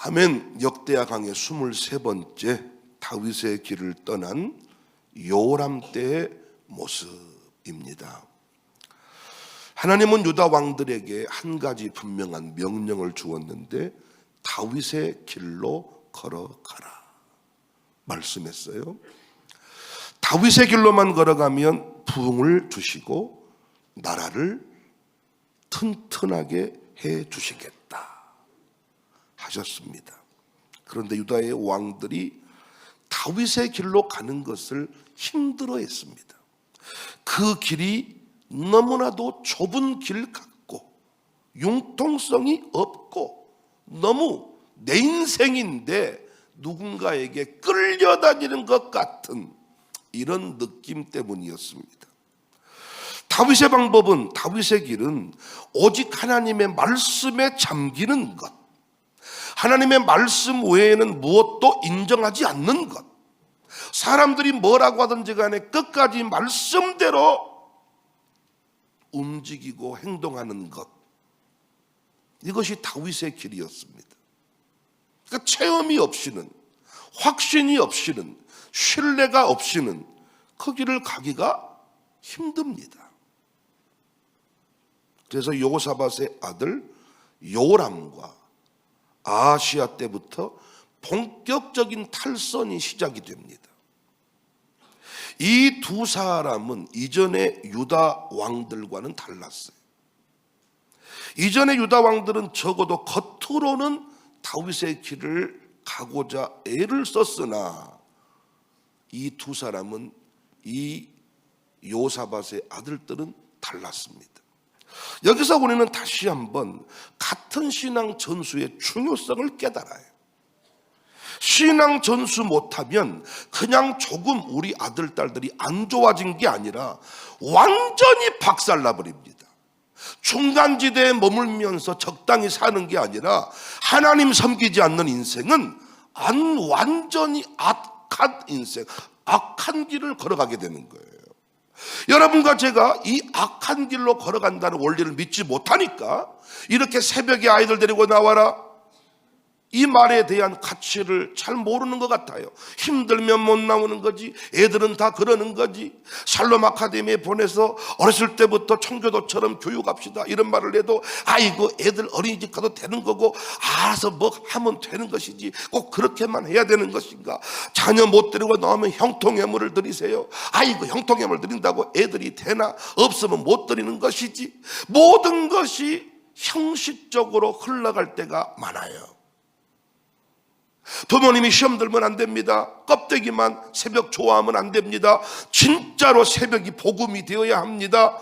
하면 역대하 강의 23번째 다윗의 길을 떠난 요람 때의 모습입니다. 하나님은 유다 왕들에게 한 가지 분명한 명령을 주었는데 다윗의 길로 걸어가라 말씀했어요. 다윗의 길로만 걸어가면 부흥을 주시고 나라를 튼튼하게 해 주시겠다 하셨습니다. 그런데 유다의 왕들이 다윗의 길로 가는 것을 힘들어했습니다. 그 길이 너무나도 좁은 길 같고 융통성이 없고 너무 내 인생인데 누군가에게 끌려다니는 것 같은 이런 느낌 때문이었습니다. 다윗의 방법은, 다윗의 길은 오직 하나님의 말씀에 잠기는 것, 하나님의 말씀 외에는 무엇도 인정하지 않는 것, 사람들이 뭐라고 하든지 간에 끝까지 말씀대로 움직이고 행동하는 것, 이것이 다윗의 길이었습니다. 그러니까 체험이 없이는, 확신이 없이는, 신뢰가 없이는 그 길을 가기가 힘듭니다. 그래서 여호사밧의 아들 요람과 아하시야 때부터 본격적인 탈선이 시작이 됩니다. 이 두 사람은 이전의 유다 왕들과는 달랐어요. 이전의 유다 왕들은 적어도 겉으로는 다윗의 길을 가고자 애를 썼으나 이 두 사람은, 이 여호사밧의 아들들은 달랐습니다. 여기서 우리는 다시 한번 같은 신앙 전수의 중요성을 깨달아요. 신앙 전수 못하면 그냥 조금 우리 아들, 딸들이 안 좋아진 게 아니라 완전히 박살나버립니다. 중간지대에 머물면서 적당히 사는 게 아니라 하나님 섬기지 않는 인생은 완전히 악한 인생, 악한 길을 걸어가게 되는 거예요. 여러분과 제가 이 악한 길로 걸어간다는 원리를 믿지 못하니까 이렇게 새벽에 아이들 데리고 나와라, 이 말에 대한 가치를 잘 모르는 것 같아요. 힘들면 못 나오는 거지, 애들은 다 그러는 거지, 살롬 아카데미에 보내서 어렸을 때부터 청교도처럼 교육합시다 이런 말을 해도 아이고 애들 어린이집 가도 되는 거고 알아서 뭐 하면 되는 것이지 꼭 그렇게만 해야 되는 것인가, 자녀 못 데리고 나오면 형통예물을 드리세요. 아이고 형통예물 드린다고 애들이 되나, 없으면 못 드리는 것이지, 모든 것이 형식적으로 흘러갈 때가 많아요. 부모님이 시험 들면 안 됩니다. 껍데기만 새벽 좋아하면 안 됩니다. 진짜로 새벽이 복음이 되어야 합니다.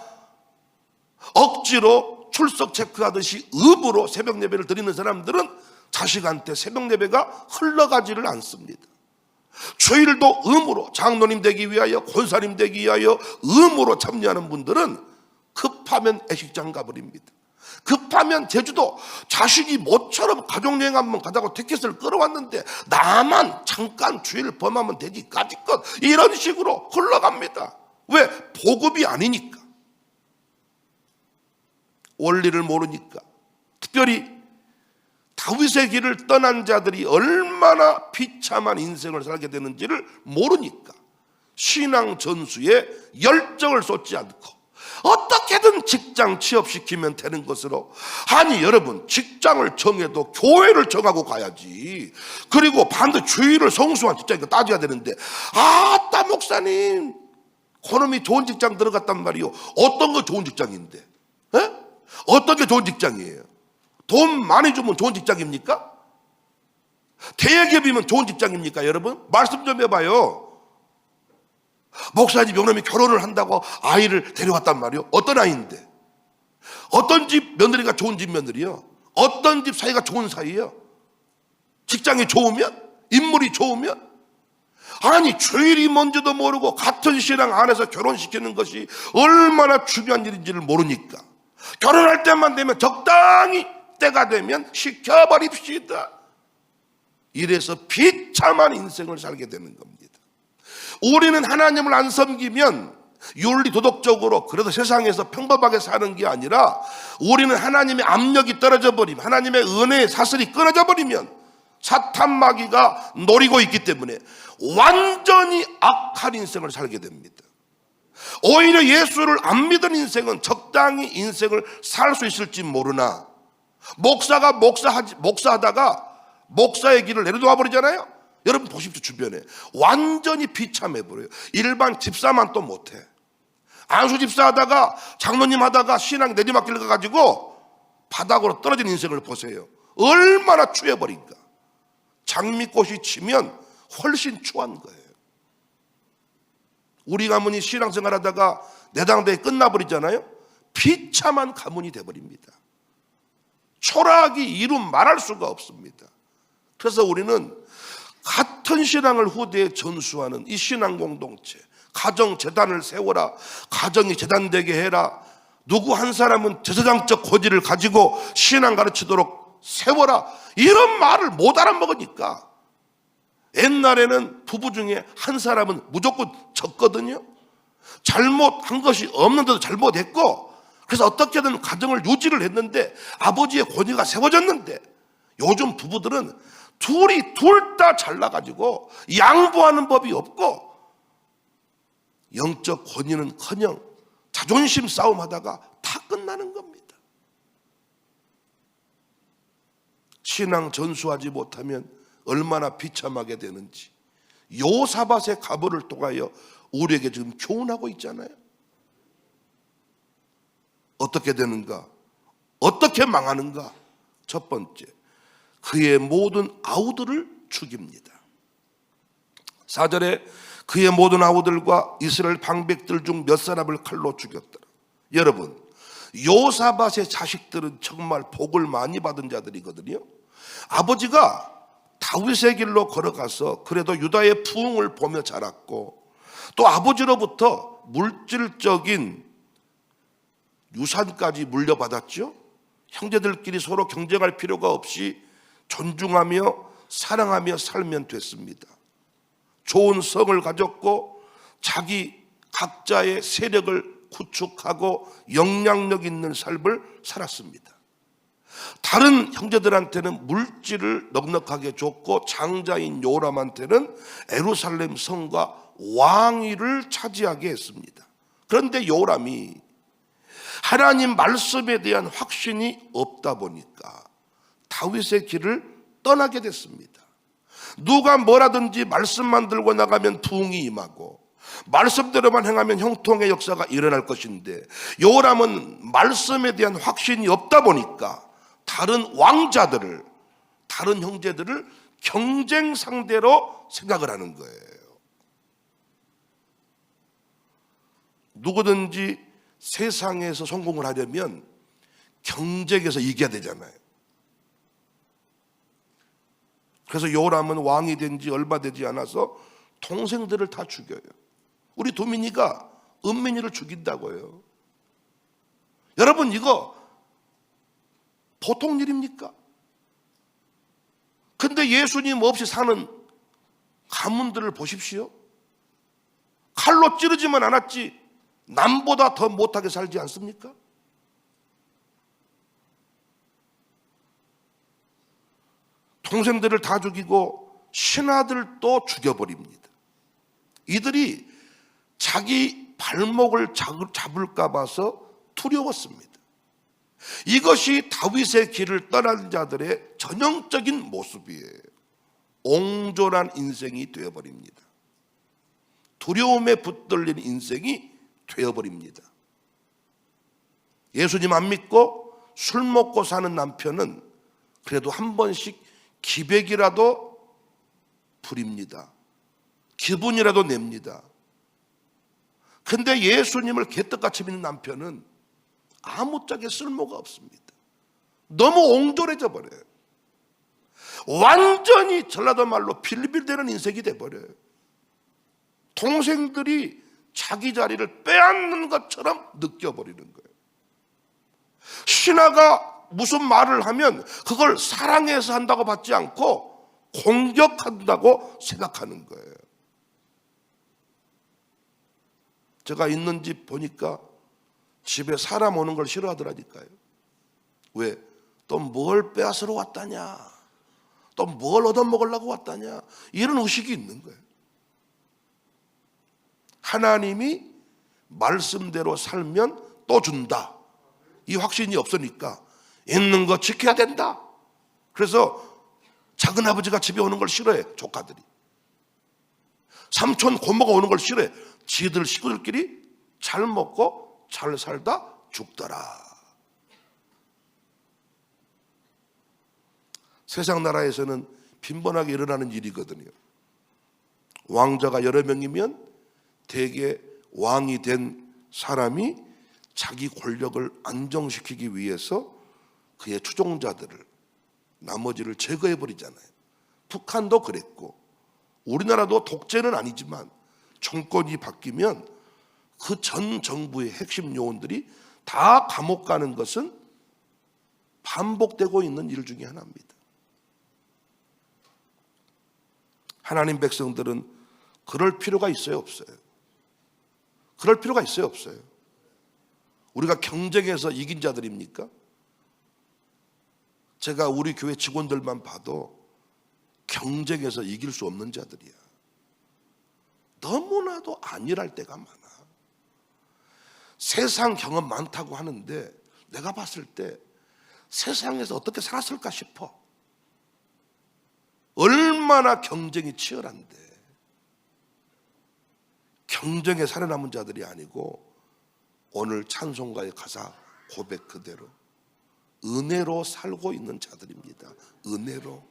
억지로 출석 체크하듯이 읍으로 새벽 예배를 드리는 사람들은 자식한테 새벽 예배가 흘러가지를 않습니다. 주일도 음으로, 장로님 되기 위하여, 권사님 되기 위하여 음으로 참여하는 분들은 급하면 애식장 가버립니다. 급하면 제주도, 자식이 모처럼 가족여행 한번 가자고 티켓을 끌어왔는데 나만 잠깐 주일 범하면 되지 까짓것, 이런 식으로 흘러갑니다. 왜? 보급이 아니니까, 원리를 모르니까. 특별히 다윗의 길을 떠난 자들이 얼마나 비참한 인생을 살게 되는지를 모르니까 신앙 전수에 열정을 쏟지 않고 어떻게든 직장 취업시키면 되는 것으로, 아니 여러분, 직장을 정해도 교회를 정하고 가야지. 그리고 반드시 주일을 성수한 직장이니까 따져야 되는데, 아따 목사님 그놈이 좋은 직장 들어갔단 말이요. 어떤 거 좋은 직장인데? 에? 어떤 게 좋은 직장이에요? 돈 많이 주면 좋은 직장입니까? 대기업이면 좋은 직장입니까? 여러분 말씀 좀 해봐요. 목사님 요놈이 결혼을 한다고 아이를 데려왔단 말이요. 어떤 아이인데? 어떤 집 며느리가 좋은 집 며느리요? 어떤 집 사이가 좋은 사이요? 직장이 좋으면? 인물이 좋으면? 아니 주일이 뭔지도 모르고 같은 신앙 안에서 결혼시키는 것이 얼마나 중요한 일인지를 모르니까 결혼할 때만 되면 적당히 때가 되면 시켜버립시다. 이래서 비참한 인생을 살게 되는 겁니다. 우리는 하나님을 안 섬기면 윤리 도덕적으로 그래도 세상에서 평범하게 사는 게 아니라, 우리는 하나님의 압력이 떨어져 버리면, 하나님의 은혜의 사슬이 끊어져 버리면 사탄 마귀가 노리고 있기 때문에 완전히 악한 인생을 살게 됩니다. 오히려 예수를 안 믿은 인생은 적당히 인생을 살 수 있을지 모르나 목사가 목사하다가 목사의 길을 내려놓아 버리잖아요. 여러분 보십시오. 주변에 완전히 비참해 버려요. 일반 집사만 또 못해. 안수 집사 하다가 장로님 하다가 신앙 내리막길 가가지고 바닥으로 떨어진 인생을 보세요. 얼마나 추해버린가. 장미꽃이 지면 훨씬 추한 거예요. 우리 가문이 신앙생활 하다가 내당대회 끝나버리잖아요. 비참한 가문이 돼버립니다. 초라하기 이루 말할 수가 없습니다. 그래서 우리는 같은 신앙을 후대에 전수하는 이 신앙 공동체, 가정재단을 세워라, 가정이 재단되게 해라, 누구 한 사람은 제사장적 고지를 가지고 신앙 가르치도록 세워라, 이런 말을 못 알아먹으니까 옛날에는 부부 중에 한 사람은 무조건 졌거든요. 잘못한 것이 없는데도 잘못했고, 그래서 어떻게든 가정을 유지를 했는데 아버지의 권위가 세워졌는데, 요즘 부부들은 둘 다 잘나가지고 양보하는 법이 없고 영적 권위는커녕 자존심 싸움하다가 다 끝나는 겁니다. 신앙 전수하지 못하면 얼마나 비참하게 되는지 요사밧의 가보를 통하여 우리에게 지금 교훈하고 있잖아요. 어떻게 되는가? 어떻게 망하는가? 첫 번째, 그의 모든 아우들을 죽입니다. 4절에 그의 모든 아우들과 이스라엘 방백들 중 몇 사람을 칼로 죽였더라. 여러분, 요사밧의 자식들은 정말 복을 많이 받은 자들이거든요. 아버지가 다윗의 길로 걸어가서 그래도 유다의 부흥을 보며 자랐고, 또 아버지로부터 물질적인 유산까지 물려받았죠. 형제들끼리 서로 경쟁할 필요가 없이 존중하며 사랑하며 살면 됐습니다. 좋은 성을 가졌고 자기 각자의 세력을 구축하고 영향력 있는 삶을 살았습니다. 다른 형제들한테는 물질을 넉넉하게 줬고 장자인 요람한테는 예루살렘 성과 왕위를 차지하게 했습니다. 그런데 요람이 하나님 말씀에 대한 확신이 없다 보니까 다윗의 길을 떠나게 됐습니다. 누가 뭐라든지 말씀만 들고 나가면 부흥이 임하고 말씀대로만 행하면 형통의 역사가 일어날 것인데, 요람은 말씀에 대한 확신이 없다 보니까 다른 왕자들을, 다른 형제들을 경쟁 상대로 생각을 하는 거예요. 누구든지 세상에서 성공을 하려면 경쟁에서 이겨야 되잖아요. 그래서 요람은 왕이 된 지 얼마 되지 않아서 동생들을 다 죽여요. 우리 도민이가 은민이를 죽인다고요. 여러분, 이거 보통 일입니까? 근데 예수님 없이 사는 가문들을 보십시오. 칼로 찌르지만 않았지 남보다 더 못하게 살지 않습니까? 동생들을 다 죽이고 신하들도 죽여버립니다. 이들이 자기 발목을 잡을까 봐서 두려웠습니다. 이것이 다윗의 길을 떠난 자들의 전형적인 모습이에요. 옹졸한 인생이 되어버립니다. 두려움에 붙들린 인생이 되어버립니다. 예수님 안 믿고 술 먹고 사는 남편은 그래도 한 번씩 기백이라도 부립니다. 기분이라도 냅니다. 근데 예수님을 개떡같이 믿는 남편은 아무짝에 쓸모가 없습니다. 너무 옹졸해져 버려요. 완전히 전라도 말로 빌빌대는 인생이 돼버려요. 동생들이 자기 자리를 빼앗는 것처럼 느껴버리는 거예요. 신하가 무슨 말을 하면 그걸 사랑해서 한다고 받지 않고 공격한다고 생각하는 거예요. 제가 있는 집 보니까 집에 사람 오는 걸 싫어하더라니까요. 왜? 또 뭘 빼앗으러 왔다냐, 또 뭘 얻어먹으려고 왔다냐, 이런 의식이 있는 거예요. 하나님이 말씀대로 살면 또 준다, 이 확신이 없으니까 있는 거 지켜야 된다. 그래서 작은아버지가 집에 오는 걸 싫어해. 조카들이, 삼촌 고모가 오는 걸 싫어해. 지들 식구들끼리 잘 먹고 잘 살다 죽더라. 세상 나라에서는 빈번하게 일어나는 일이거든요. 왕자가 여러 명이면 대개 왕이 된 사람이 자기 권력을 안정시키기 위해서 그의 추종자들을, 나머지를 제거해버리잖아요. 북한도 그랬고, 우리나라도 독재는 아니지만 정권이 바뀌면 그 전 정부의 핵심 요원들이 다 감옥 가는 것은 반복되고 있는 일 중에 하나입니다. 하나님 백성들은 그럴 필요가 있어요, 없어요? 그럴 필요가 있어요, 없어요? 우리가 경쟁에서 이긴 자들입니까? 제가 우리 교회 직원들만 봐도 경쟁에서 이길 수 없는 자들이야. 너무나도 안일할 때가 많아. 세상 경험 많다고 하는데 내가 봤을 때 세상에서 어떻게 살았을까 싶어. 얼마나 경쟁이 치열한데. 경쟁에 살아남은 자들이 아니고 오늘 찬송가의 가사 고백 그대로 은혜로 살고 있는 자들입니다. 은혜로.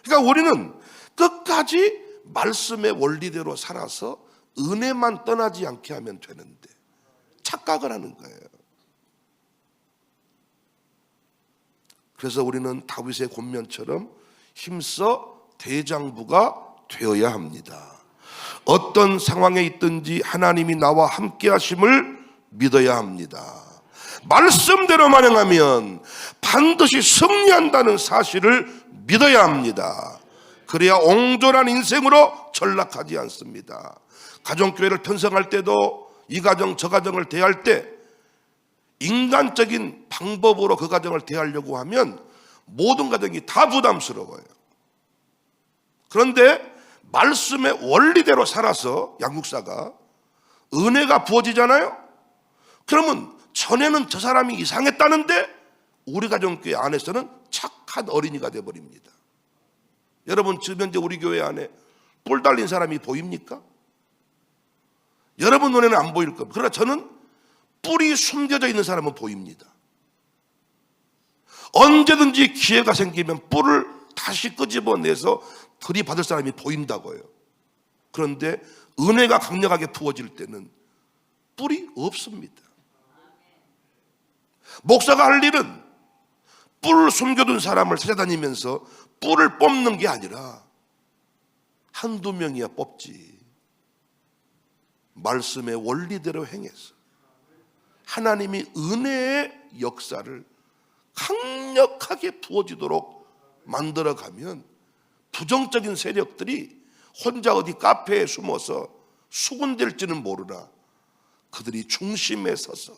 그러니까 우리는 끝까지 말씀의 원리대로 살아서 은혜만 떠나지 않게 하면 되는데 착각을 하는 거예요. 그래서 우리는 다윗의 권면처럼 힘써 대장부가 되어야 합니다. 어떤 상황에 있든지 하나님이 나와 함께 하심을 믿어야 합니다. 말씀대로만 행하면 반드시 승리한다는 사실을 믿어야 합니다. 그래야 옹졸한 인생으로 전락하지 않습니다. 가정교회를 편성할 때도 이 가정 저 가정을 대할 때 인간적인 방법으로 그 가정을 대하려고 하면 모든 가정이 다 부담스러워요. 그런데 말씀의 원리대로 살아서 양육사가 은혜가 부어지잖아요. 그러면 전에는 저 사람이 이상했다는데 우리 가정교회 안에서는 착한 어린이가 되어버립니다. 여러분 지금 현재 우리 교회 안에 뿔 달린 사람이 보입니까? 여러분 눈에는 안 보일 겁니다. 그러나 저는 뿔이 숨겨져 있는 사람은 보입니다. 언제든지 기회가 생기면 뿔을 다시 끄집어내서 들이받을 사람이 보인다고요. 그런데 은혜가 강력하게 부어질 때는 뿔이 없습니다. 목사가 할 일은 뿔을 숨겨둔 사람을 찾아다니면서 뿔을 뽑는 게 아니라 한두 명이야 뽑지. 말씀의 원리대로 행해서 하나님이 은혜의 역사를 강력하게 부어지도록 만들어가면 부정적인 세력들이 혼자 어디 카페에 숨어서 수군될지는 모르나 그들이 중심에 서서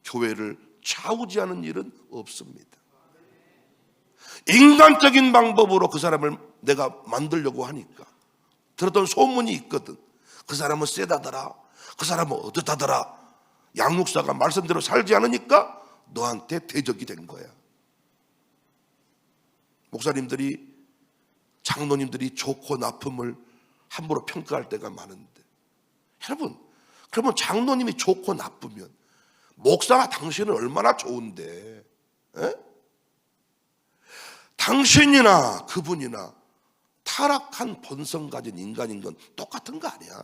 교회를 좌우지하는 일은 없습니다. 인간적인 방법으로 그 사람을 내가 만들려고 하니까 들었던 소문이 있거든. 그 사람은 세다더라, 그 사람은 어떻다더라. 양육사가 말씀대로 살지 않으니까 너한테 대적이 된 거야. 목사님들이, 장로님들이 좋고 나쁨을 함부로 평가할 때가 많은데, 여러분 그러면 장로님이 좋고 나쁘면 목사가 당신은 얼마나 좋은데, 에? 당신이나 그분이나 타락한 본성 가진 인간인 건 똑같은 거 아니야?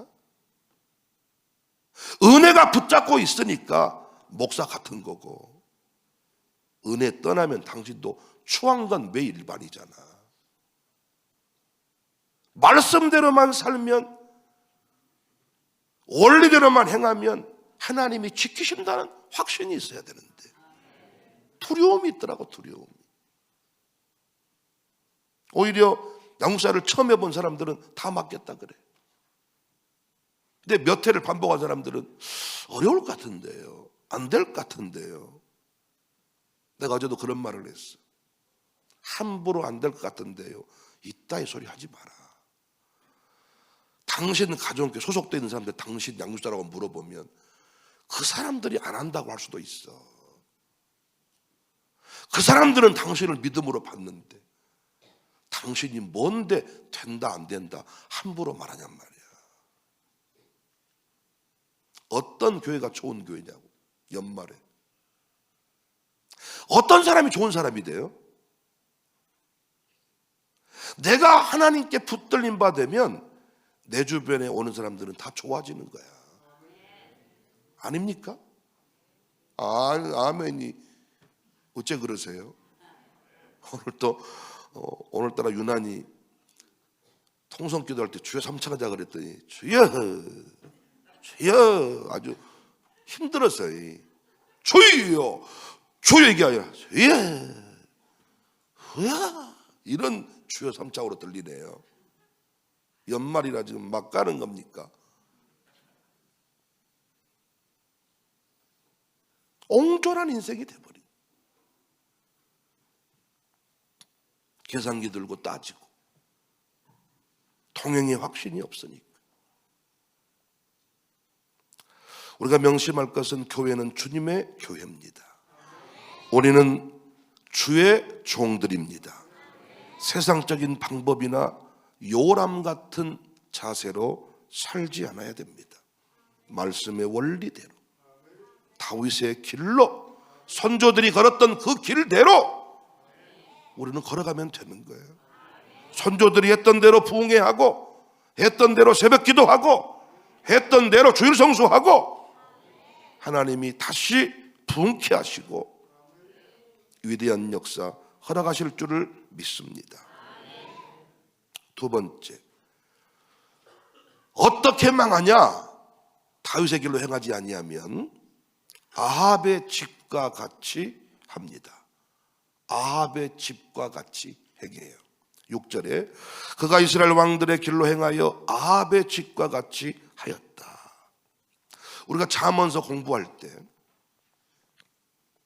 은혜가 붙잡고 있으니까 목사 같은 거고, 은혜 떠나면 당신도 추한 왜 일반이잖아. 말씀대로만 살면, 원리대로만 행하면 하나님이 지키신다는 확신이 있어야 되는데 두려움이 있더라고. 두려움이. 오히려 양육사를 처음 해본 사람들은 다 맞겠다 그래. 근데 몇 회를 반복한 사람들은 어려울 것 같은데요, 안 될 것 같은데요. 내가 어제도 그런 말을 했어. 함부로 안 될 것 같은데요, 이따위 소리 하지 마라. 당신 가정교회 소속되어 있는 사람들 당신 양육자라고 물어보면 그 사람들이 안 한다고 할 수도 있어. 그 사람들은 당신을 믿음으로 받는데 당신이 뭔데 된다 안 된다 함부로 말하냔 말이야. 어떤 교회가 좋은 교회냐고. 연말에 어떤 사람이 좋은 사람이 돼요? 내가 하나님께 붙들림 받으면 내 주변에 오는 사람들은 다 좋아지는 거야. 아닙니까? 아멘이 어째 그러세요? 오늘따라 유난히 통성기도 할 때 주여 삼창하자 그랬더니 주여 아주 힘들었어요. 주여 이게 아니라 주여 이런 주여 삼창으로 들리네요. 연말이라 지금 막 가는 겁니까? 옹졸한 인생이 돼버린. 계산기 들고 따지고 통행의 확신이 없으니까. 우리가 명심할 것은 교회는 주님의 교회입니다. 우리는 주의 종들입니다. 세상적인 방법이나 요람 같은 자세로 살지 않아야 됩니다. 말씀의 원리대로 다윗의 길로 선조들이 걸었던 그 길대로 우리는 걸어가면 되는 거예요. 선조들이 했던 대로 부흥회하고 했던 대로 새벽 기도하고 했던 대로 주일 성수하고 하나님이 다시 부흥케 하시고 위대한 역사 허락하실 줄을 믿습니다. 두 번째, 어떻게 망하냐? 다윗의 길로 행하지 아니하면 아합의 집과 같이 합니다. 아합의 집과 같이 행해요. 6절에 그가 이스라엘 왕들의 길로 행하여 아합의 집과 같이 하였다. 우리가 잠언서 공부할 때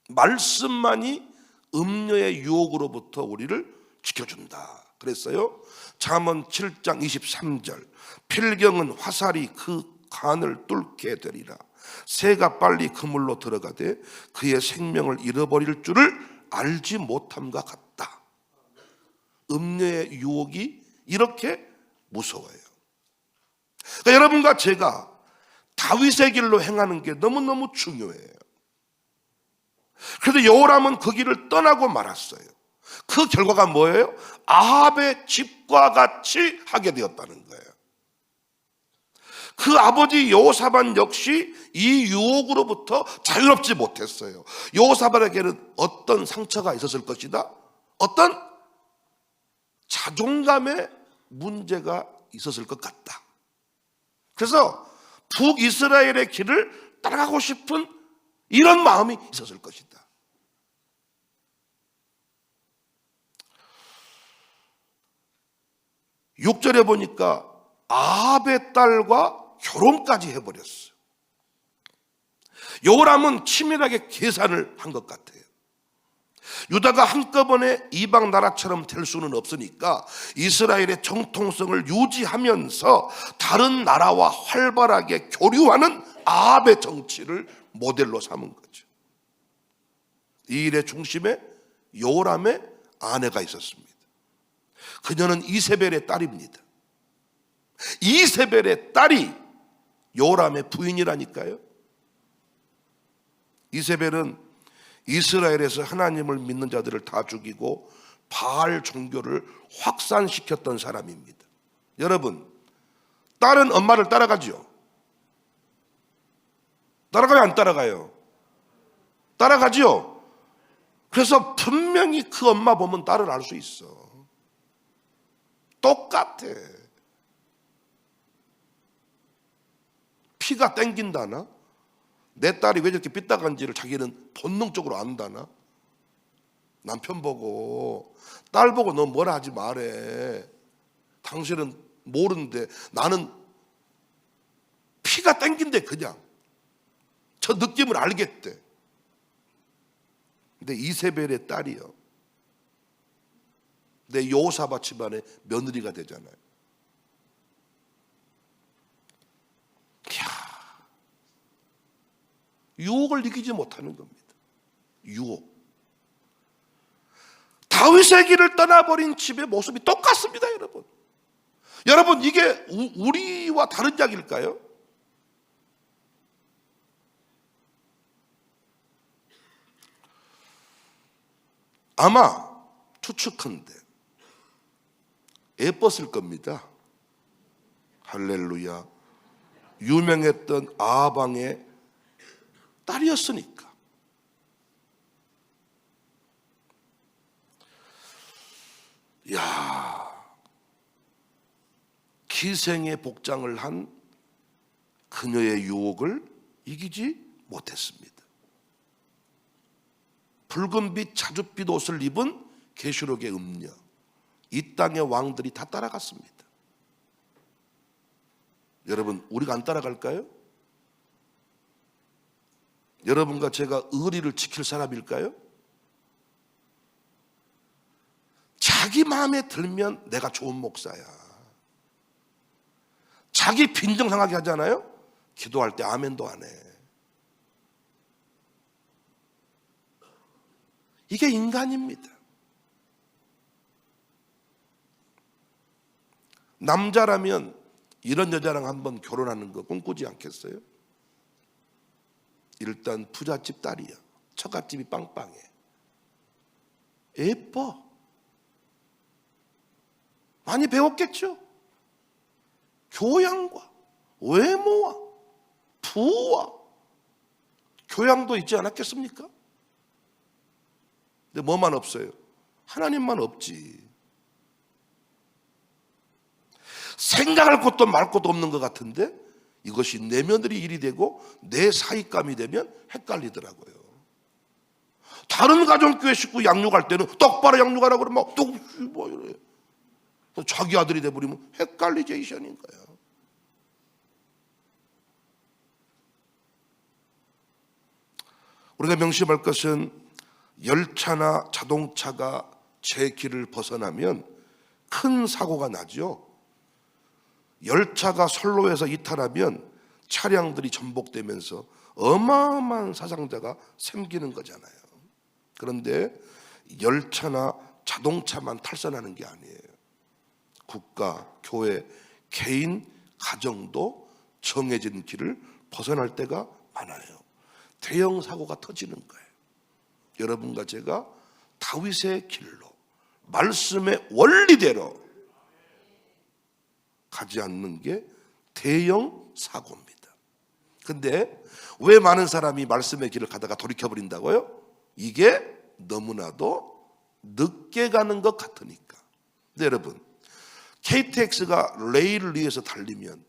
말씀만이 음녀의 유혹으로부터 우리를 지켜준다 그랬어요. 잠언 7장 23절 필경은 화살이 그 간을 뚫게 되리라. 새가 빨리 그물로 들어가되 그의 생명을 잃어버릴 줄을 알지 못함과 같다. 음녀의 유혹이 이렇게 무서워요. 그러니까 여러분과 제가 다윗의 길로 행하는 게 너무너무 중요해요. 그런데 여호람은 그 길을 떠나고 말았어요. 그 결과가 뭐예요? 아합의 집과 같이 하게 되었다는 거예요. 그 아버지 여호사밧 역시 이 유혹으로부터 자유롭지 못했어요. 여호사밧에게는 어떤 상처가 있었을 것이다. 어떤 자존감의 문제가 있었을 것 같다. 그래서 북이스라엘의 길을 따라가고 싶은 이런 마음이 있었을 것이다. 6절에 보니까 아합의 딸과 결혼까지 해버렸어요. 여호람은 치밀하게 계산을 한 것 같아요. 유다가 한꺼번에 이방 나라처럼 될 수는 없으니까 이스라엘의 정통성을 유지하면서 다른 나라와 활발하게 교류하는 아합의 정치를 모델로 삼은 거죠. 이 일의 중심에 여호람의 아내가 있었습니다. 그녀는 이세벨의 딸입니다. 이세벨의 딸이 여호람의 부인이라니까요. 이세벨은 이스라엘에서 하나님을 믿는 자들을 다 죽이고 바알 종교를 확산시켰던 사람입니다. 여러분, 딸은 엄마를 따라가죠? 따라가요, 안 따라가요? 따라가죠? 그래서 분명히 그 엄마 보면 딸을 알 수 있어. 똑같아. 피가 땡긴다나? 내 딸이 왜 저렇게 삐딱한지를 자기는 본능적으로 안다나? 남편 보고 딸 보고 너 뭐라 하지 말해. 당신은 모르는데 나는 피가 땡긴대. 그냥 저 느낌을 알겠대. 근데 이세벨의 딸이요, 내 여호사밧 집안의 며느리가 되잖아요. 이야, 유혹을 이기지 못하는 겁니다. 유혹. 다윗의 길을 떠나버린 집의 모습이 똑같습니다, 여러분. 여러분, 이게 우리와 다른 이야기일까요? 아마 추측한데 예뻤을 겁니다. 할렐루야. 유명했던 아방의 딸이었으니까. 야, 기생의 복장을 한 그녀의 유혹을 이기지 못했습니다. 붉은빛 자줏빛 옷을 입은 계시록의 음녀, 이 땅의 왕들이 다 따라갔습니다. 여러분, 우리가 안 따라갈까요? 여러분과 제가 의리를 지킬 사람일까요? 자기 마음에 들면 내가 좋은 목사야. 자기 빈정 상하게 하잖아요. 기도할 때 아멘도 안 해. 이게 인간입니다. 남자라면 이런 여자랑 한번 결혼하는 거 꿈꾸지 않겠어요? 일단 부잣집 딸이야. 처갓집이 빵빵해. 예뻐. 많이 배웠겠죠? 교양과 외모와 부와 교양도 있지 않았겠습니까? 근데 뭐만 없어요? 하나님만 없지. 생각할 것도 말 것도 없는 것 같은데 이것이 내 며느리 일이 되고 내 사익감이 되면 헷갈리더라고요. 다른 가정교회 식구 양육할 때는 똑바로 양육하라고 그러면 또 뭐 이래. 또 자기 아들이 돼버리면 헷갈리제이션인 거예요. 우리가 명심할 것은 열차나 자동차가 제 길을 벗어나면 큰 사고가 나죠. 열차가 선로에서 이탈하면 차량들이 전복되면서 어마어마한 사상자가 생기는 거잖아요. 그런데 열차나 자동차만 탈선하는 게 아니에요. 국가, 교회, 개인, 가정도 정해진 길을 벗어날 때가 많아요. 대형 사고가 터지는 거예요. 여러분과 제가 다윗의 길로, 말씀의 원리대로 가지 않는 게 대형 사고입니다. 근데 왜 많은 사람이 말씀의 길을 가다가 돌이켜버린다고요? 이게 너무나도 늦게 가는 것 같으니까. 근데 여러분, KTX가 레일을 위해서 달리면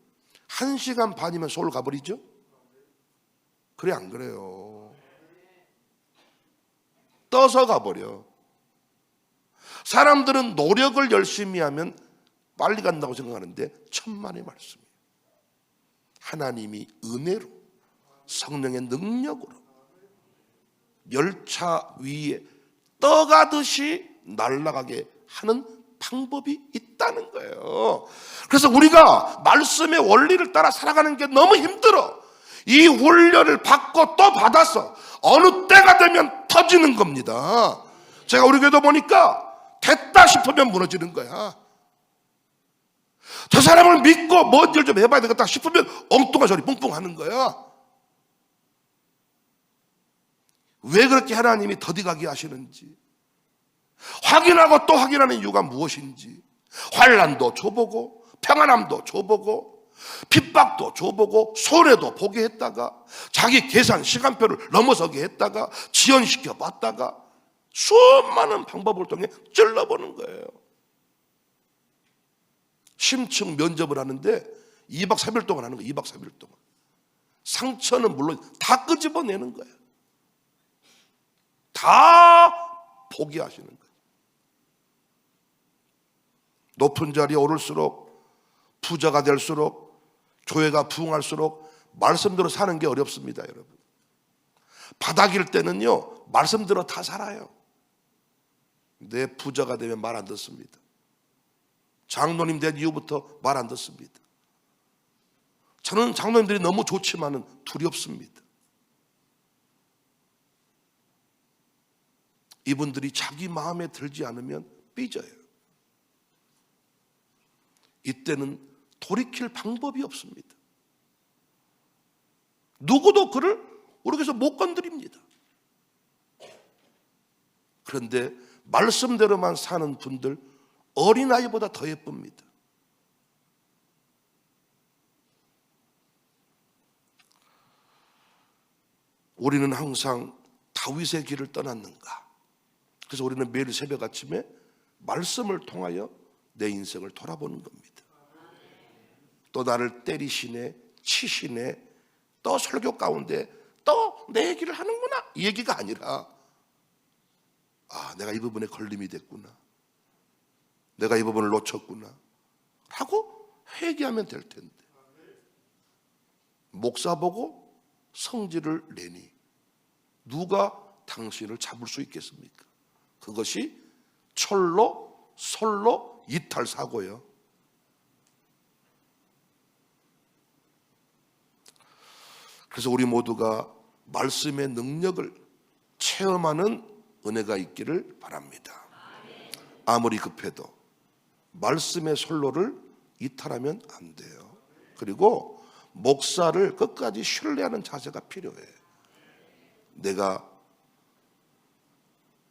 1시간 반이면 서울 가버리죠? 그래 안 그래요? 떠서 가버려. 사람들은 노력을 열심히 하면 빨리 간다고 생각하는데 천만의 말씀이에요. 하나님이 은혜로 성령의 능력으로 열차 위에 떠가듯이 날아가게 하는 방법이 있다는 거예요. 그래서 우리가 말씀의 원리를 따라 살아가는 게 너무 힘들어. 이 훈련을 받고 또 받아서 어느 때가 되면 터지는 겁니다. 제가 우리 교회도 보니까 됐다 싶으면 무너지는 거야. 저 사람을 믿고 뭔 일 좀 해봐야 되겠다 싶으면 엉뚱한 소리 뿡뿡 하는 거야. 왜 그렇게 하나님이 더디가게 하시는지, 확인하고 또 확인하는 이유가 무엇인지, 환난도 줘보고 평안함도 줘보고 핍박도 줘보고 손해도 보게 했다가 자기 계산 시간표를 넘어서게 했다가 지연시켜 봤다가 수많은 방법을 통해 찔러보는 거예요. 심층 면접을 하는데 2박 3일 동안 하는 거예요. 2박 3일 동안. 상처는 물론 다 끄집어내는 거예요. 다 포기하시는 거예요. 높은 자리에 오를수록, 부자가 될수록, 교회가 부흥할수록 말씀대로 사는 게 어렵습니다, 여러분. 바닥일 때는요, 말씀대로 다 살아요. 내 부자가 되면 말 안 듣습니다. 장로님 된 이후부터 말 안 듣습니다. 저는 장로님들이 너무 좋지만은 두렵습니다. 이분들이 자기 마음에 들지 않으면 삐져요. 이때는 돌이킬 방법이 없습니다. 누구도 그를 우리 교회에서 못 건드립니다. 그런데 말씀대로만 사는 분들, 어린아이보다 더 예쁩니다. 우리는 항상 다윗의 길을 떠났는가? 그래서 우리는 매일 새벽 아침에 말씀을 통하여 내 인생을 돌아보는 겁니다. 또 나를 때리시네, 치시네, 또 설교 가운데 또 내 얘기를 하는구나, 이 얘기가 아니라, 아, 내가 이 부분에 걸림이 됐구나, 내가 이 부분을 놓쳤구나 하고 회개하면 될 텐데, 목사 보고 성질을 내니 누가 당신을 잡을 수 있겠습니까? 그것이 철로 솔로 이탈 사고예요. 그래서 우리 모두가 말씀의 능력을 체험하는 은혜가 있기를 바랍니다. 아무리 급해도 말씀의 솔로를 이탈하면 안 돼요. 그리고 목사를 끝까지 신뢰하는 자세가 필요해. 내가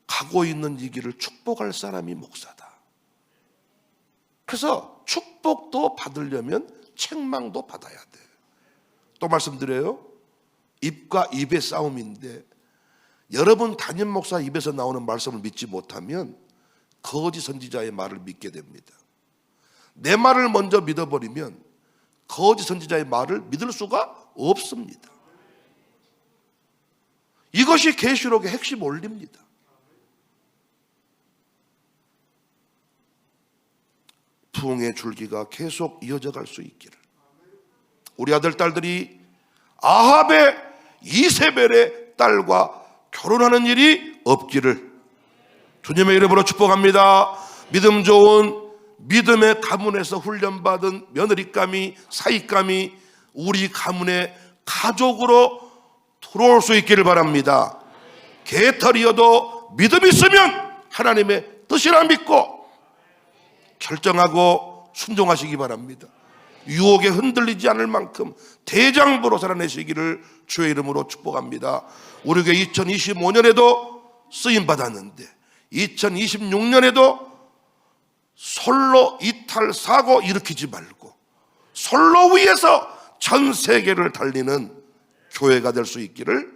가고 있는 이 길을 축복할 사람이 목사다. 그래서 축복도 받으려면 책망도 받아야 돼. 또 말씀드려요, 입과 입의 싸움인데, 여러분 담임 목사 입에서 나오는 말씀을 믿지 못하면 거짓 선지자의 말을 믿게 됩니다. 내 말을 먼저 믿어버리면 거짓 선지자의 말을 믿을 수가 없습니다. 이것이 계시록의 핵심 원리입니다. 부흥의 줄기가 계속 이어져 갈 수 있기를, 우리 아들 딸들이 아합의 이세벨의 딸과 결혼하는 일이 없기를 주님의 이름으로 축복합니다. 믿음 좋은 믿음의 가문에서 훈련받은 며느리감이, 사이감이 우리 가문의 가족으로 들어올 수 있기를 바랍니다. 개털이어도 믿음 있으면 하나님의 뜻이라 믿고 결정하고 순종하시기 바랍니다. 유혹에 흔들리지 않을 만큼 대장부로 살아내시기를 주의 이름으로 축복합니다. 우리 교회 2025년에도 쓰임받았는데 2026년에도 솔로 이탈 사고 일으키지 말고 솔로 위에서 전 세계를 달리는 교회가 될 수 있기를